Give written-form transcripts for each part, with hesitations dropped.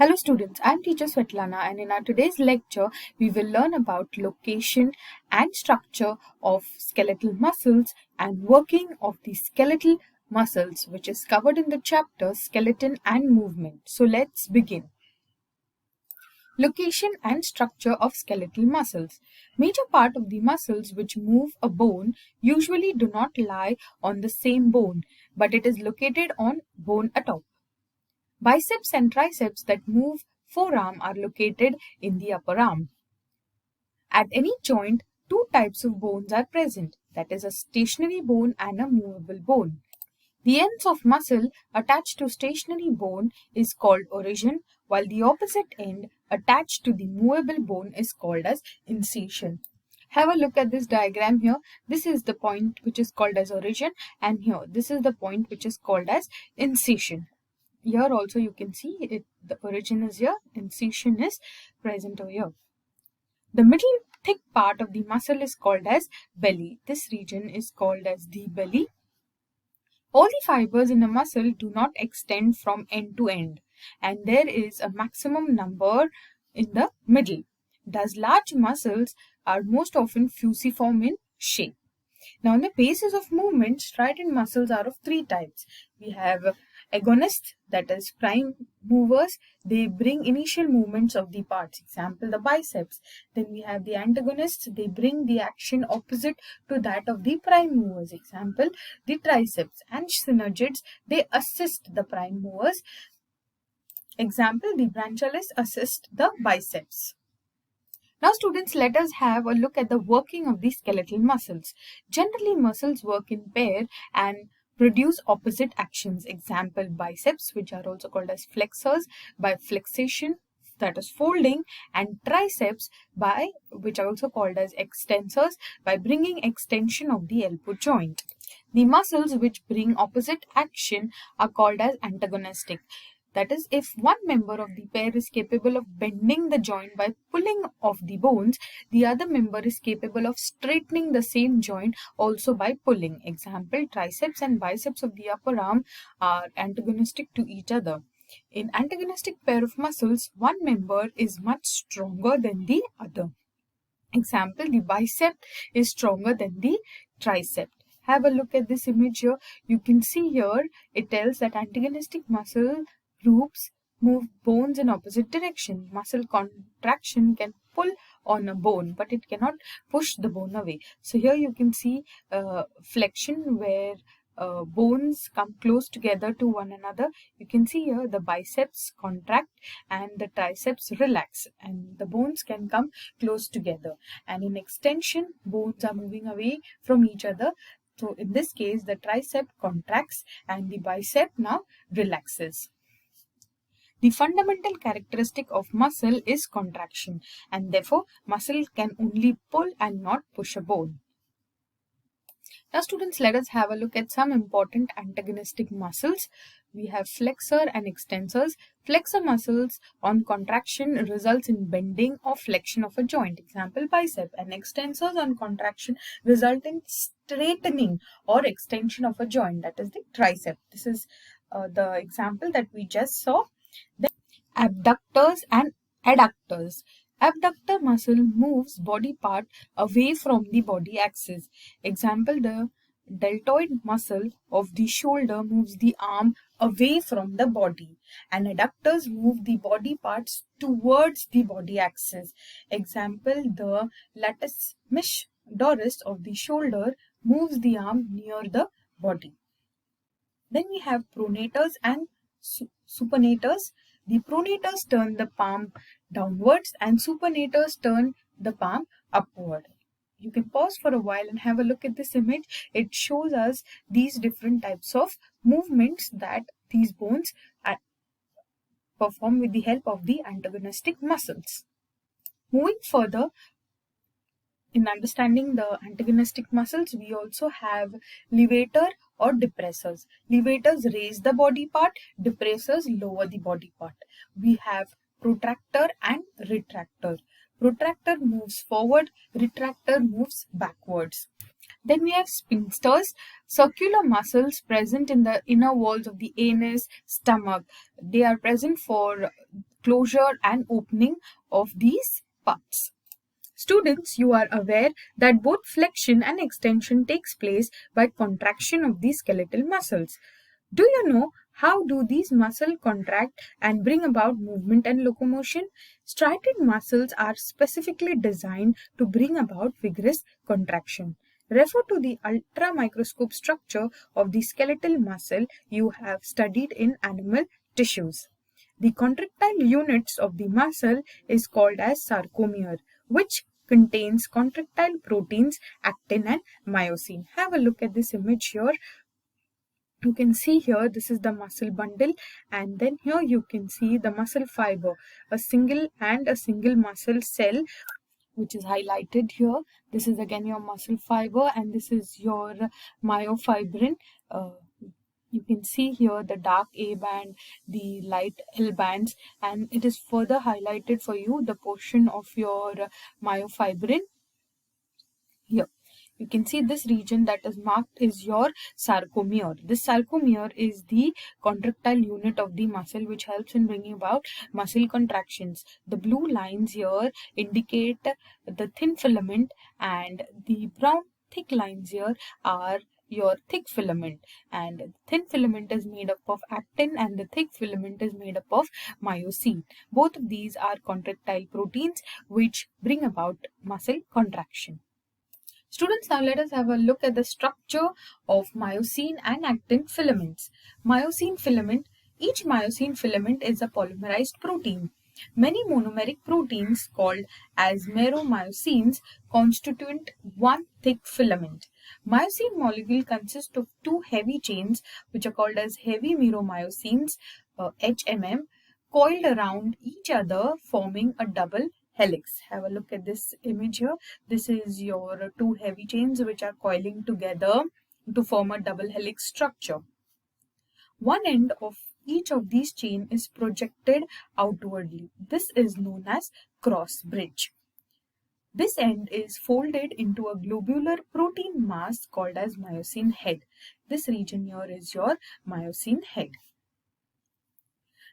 Hello students, I am teacher Svetlana and in our today's lecture we will learn about location and structure of skeletal muscles and working of the skeletal muscles which is covered in the chapter Skeleton and Movement. So let's begin. Location and structure of skeletal muscles. Major part of the muscles which move a bone usually do not lie on the same bone but it is located on bone atop. Biceps and triceps that move forearm are located in the upper arm. At any joint, two types of bones are present, that is a stationary bone and a movable bone. The ends of muscle attached to stationary bone is called origin, while the opposite end attached to the movable bone is called as incision. Have a look at this diagram here. This is the point which is called as origin, and here this is the point which is called as incision. Here also you can see it, the origin is here, incision is present over here. The middle thick part of the muscle is called as belly. This region is called as the belly. All the fibers in a muscle do not extend from end to end, and there is a maximum number in the middle. Thus, large muscles are most often fusiform in shape. Now, on the basis of movement, strident muscles are of three types. We have agonists, that is prime movers. They bring initial movements of the parts. Example, the biceps. Then we have the antagonists. They bring the action opposite to that of the prime movers. Example, the triceps. And synergids, they assist the prime movers. Example, the branchialis assist the biceps. Now students, let us have a look at the working of the skeletal muscles. Generally, muscles work in pair and produce opposite actions. Example, biceps, which are also called as flexors, by flexation, that is folding, and triceps, which are also called as extensors, by bringing extension of the elbow joint. The muscles which bring opposite action are called as antagonistic. That is, if one member of the pair is capable of bending the joint by pulling off the bones, the other member is capable of straightening the same joint also by pulling. Example, triceps and biceps of the upper arm are antagonistic to each other. In antagonistic pair of muscles, one member is much stronger than the other. Example, the bicep is stronger than the tricep. Have a look at this image here. You can see here, it tells that antagonistic muscle groups move bones in opposite direction. Muscle contraction can pull on a bone, but it cannot push the bone away. So here you can see flexion where bones come close together to one another. You can see here the biceps contract and the triceps relax, and the bones can come close together. And in extension, bones are moving away from each other. So in this case, the tricep contracts and the bicep now relaxes. The fundamental characteristic of muscle is contraction, and therefore muscle can only pull and not push a bone. Now students, let us have a look at some important antagonistic muscles. We have flexor and extensors. Flexor muscles on contraction results in bending or flexion of a joint. Example, bicep. And extensors on contraction result in straightening or extension of a joint, that is the tricep. This is the example that we just saw. Then abductors and adductors. Abductor muscle moves body part away from the body axis. Example, the deltoid muscle of the shoulder moves the arm away from the body, and adductors move the body parts towards the body axis. Example, the latissimus dorsi of the shoulder moves the arm near the body. Then we have pronators and supinators. The pronators turn the palm downwards and supinators turn the palm upward. You can pause for a while and have a look at this image. It shows us these different types of movements that these bones perform with the help of the antagonistic muscles. Moving further, in understanding the antagonistic muscles, we also have levator or depressors. Levators raise the body part, depressors lower the body part. We have protractor and retractor. Protractor moves forward, retractor moves backwards. Then we have sphincters, circular muscles present in the inner walls of the anus, stomach. They are present for closure and opening of these parts. Students, you are aware that both flexion and extension takes place by contraction of the skeletal muscles. Do you know how do these muscles contract and bring about movement and locomotion? Striated muscles are specifically designed to bring about vigorous contraction. Refer to the ultramicroscope structure of the skeletal muscle you have studied in animal tissues. The contractile units of the muscle is called as sarcomere, which contains contractile proteins, actin and myosin. Have a look at this image here. You can see here this is the muscle bundle, and then here you can see the muscle fiber, a single muscle cell which is highlighted here. This is again your muscle fiber, and this is your myofibrin. You can see here the dark A band, the light L bands, and it is further highlighted for you the portion of your myofibrin here. You can see this region that is marked is your sarcomere. This sarcomere is the contractile unit of the muscle which helps in bringing about muscle contractions. The blue lines here indicate the thin filament, and the brown thick lines here are your thick filament, and thin filament is made up of actin and the thick filament is made up of myosin. Both of these are contractile proteins which bring about muscle contraction. Students, now let us have a look at the structure of myosin and actin filaments. Myosin filament, each myosin filament is a polymerized protein. Many monomeric proteins called as meromyosins constitute one thick filament. Myosin molecule consists of two heavy chains which are called as heavy meromyosins, HMM, coiled around each other forming a double helix. Have a look at this image here. This is your two heavy chains which are coiling together to form a double helix structure. One end of each of these chain is projected outwardly. This is known as cross bridge. This end is folded into a globular protein mass called as myosin head. This region here is your myosin head.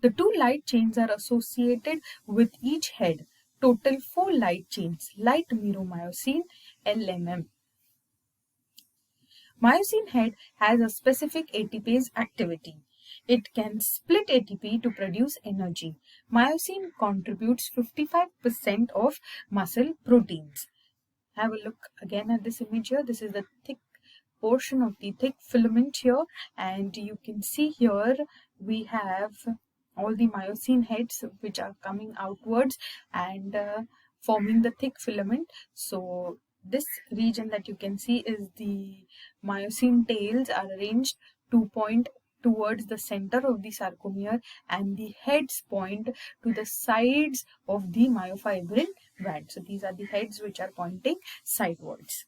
The two light chains are associated with each head. Total 4 light chains, light meromyosin, LMM. Myosin head has a specific ATPase activity. It can split ATP to produce energy. Myosin contributes 55% of muscle proteins. Have a look again at this image here. This is the thick portion of the thick filament here, and you can see here we have all the myosin heads which are coming outwards and forming the thick filament. So this region that you can see is the myosin tails are arranged to point towards the center of the sarcomere, and the heads point to the sides of the myofibrin band. So these are the heads which are pointing sidewards.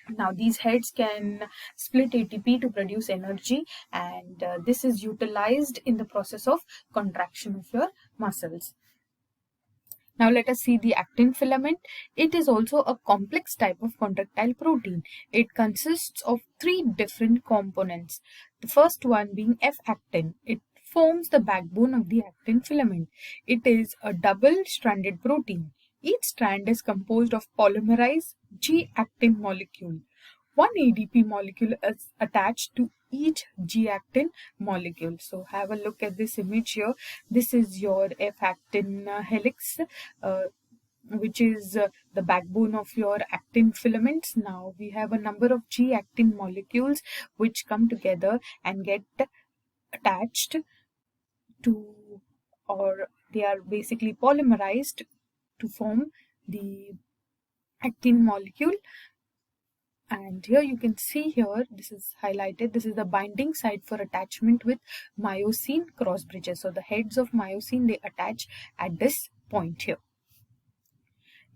Now these heads can split ATP to produce energy, and this is utilized in the process of contraction of your muscles. Now let us see the actin filament. It is also a complex type of contractile protein. It consists of 3 different components. The first one being F-actin. It forms the backbone of the actin filament. It is a double-stranded protein. Each strand is composed of polymerized G-actin molecule. One ADP molecule is attached to each G-actin molecule. So have a look at this image here. This is your F-actin helix, which is the backbone of your actin filaments. Now we have a number of G-actin molecules which come together and get attached to, or they are basically polymerized to form the actin molecule. And here you can see here, this is highlighted, this is the binding site for attachment with myosin cross bridges. So the heads of myosin, they attach at this point here.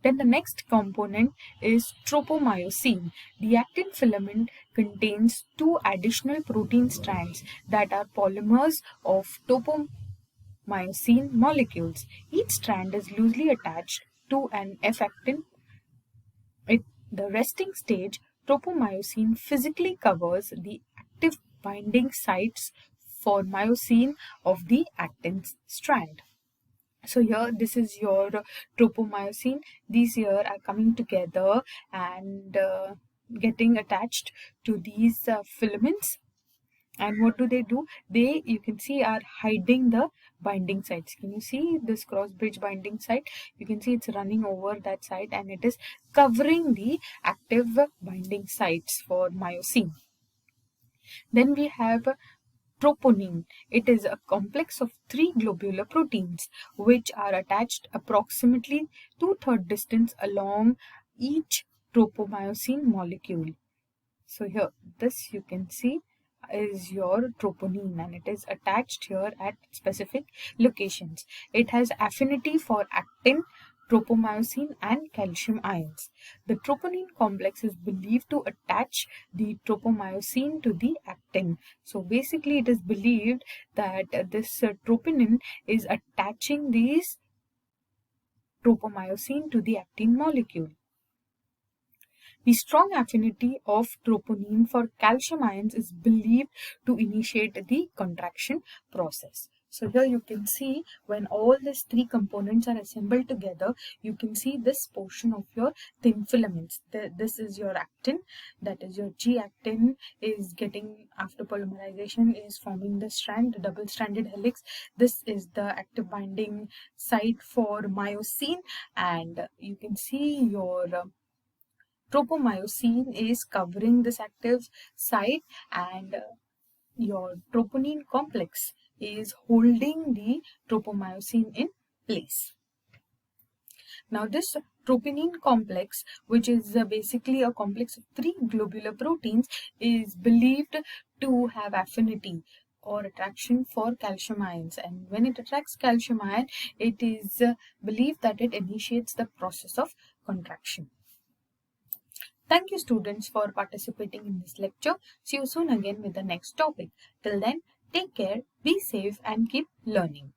Then the next component is tropomyosin. The actin filament contains 2 additional protein strands that are polymers of topomyosin molecules. Each strand is loosely attached to an F-actin. At the resting stage, tropomyosin physically covers the active binding sites for myosin of the actin strand. So here, this is your tropomyosin. These here are coming together and getting attached to these filaments. And what do? They, you can see, are hiding the binding sites. Can you see this cross bridge binding site? You can see it's running over that site and it is covering the active binding sites for myosin. Then we have troponin. It is a complex of 3 globular proteins which are attached approximately 2/3 distance along each tropomyosin molecule. So here, this you can see is your troponin and it is attached here at specific locations. It has affinity for actin, tropomyosin and calcium ions. The troponin complex is believed to attach the tropomyosin to the actin. So basically it is believed that this troponin is attaching these tropomyosin to the actin molecule. The strong affinity of troponin for calcium ions is believed to initiate the contraction process. So here you can see when all these 3 components are assembled together, you can see this portion of your thin filaments. This is your actin, that is your G-actin is getting, after polymerization, is forming the strand, the double-stranded helix. This is the active binding site for myosin, and you can see your tropomyosin is covering this active site, and your troponin complex is holding the tropomyosin in place. Now this troponin complex, which is basically a complex of 3 globular proteins, is believed to have affinity or attraction for calcium ions, and when it attracts calcium ion, it is believed that it initiates the process of contraction. Thank you, students, for participating in this lecture. See you soon again with the next topic. Till then, take care, be safe and keep learning.